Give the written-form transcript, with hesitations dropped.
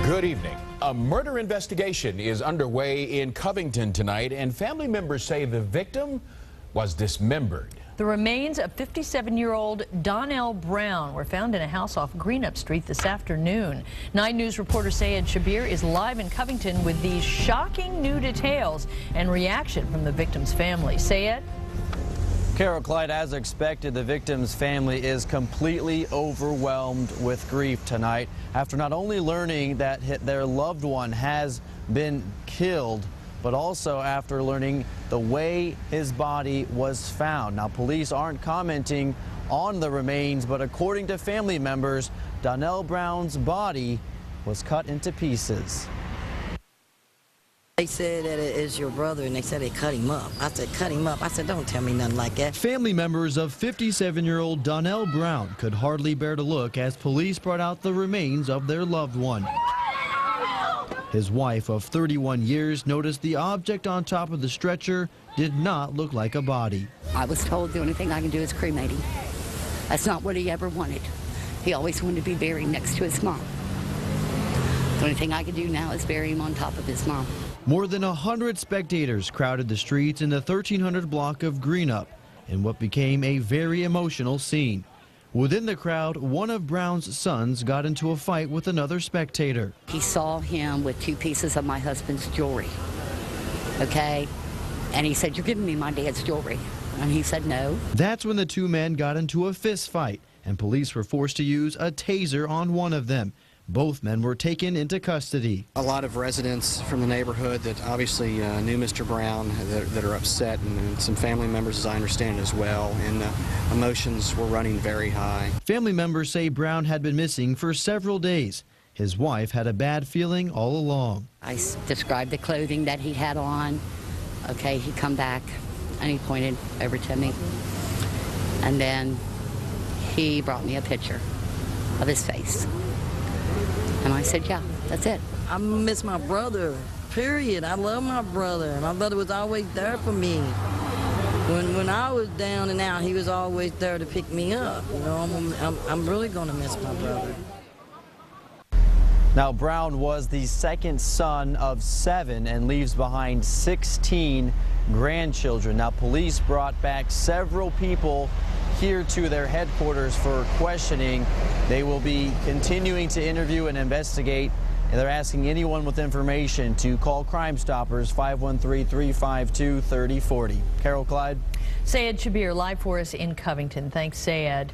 Good evening. A murder investigation is underway in Covington tonight, and family members say the victim was dismembered. The remains of 57-year-old Donnell Brown were found in a house off Greenup Street this afternoon. 9 News reporter Sayed Shabir is live in Covington with these shocking new details and reaction from the victim's family. Sayed? Carol, Clyde, as expected, the victim's family is completely overwhelmed with grief tonight after not only learning that their loved one has been killed, but also after learning the way his body was found. Now, police aren't commenting on the remains, but according to family members, Donnell Brown's body was cut into pieces. They said that it is your brother, and they said they cut him up. I said, cut him up. I said, don't tell me nothing like that. Family members of 57-year-old Donnell Brown could hardly bear to look as police brought out the remains of their loved one. His wife of 31 years noticed the object on top of the stretcher did not look like a body. I was told the only thing I can do is cremate him. That's not what he ever wanted. He always wanted to be buried next to his mom. The only thing I can do now is bury him on top of his mom. More than 100 spectators crowded the streets in the 1300 block of Greenup in what became a very emotional scene. Within the crowd, one of Brown's sons got into a fight with another spectator. He saw him with 2 pieces of my husband's jewelry, okay? And he said, "You're giving me my dad's jewelry." And he said, "No." That's when the 2 men got into a fist fight, and police were forced to use a taser on one of them. Both men were taken into custody. A lot of residents from the neighborhood that obviously knew Mr. Brown that are upset, and some family members, as I understand, as well, and emotions were running very high. Family members say Brown had been missing for several days. His wife had a bad feeling all along. I described the clothing that he had on. Okay, he come back and he pointed over to me. And then he brought me a picture of his face. And I said, yeah, that's it. I miss my brother, period. I love my brother. My brother was always there for me. When I was down and out, he was always there to pick me up. You know, I'm really going to miss my brother. Now, Brown was the second son of 7 and leaves behind 16 grandchildren. Now, police brought back several people here to their headquarters for questioning. They will be continuing to interview and investigate, and they're asking anyone with information to call Crime Stoppers 513-352-3040. Carol, Clyde? Sayed Shabir live for us in Covington. Thanks, Sayed.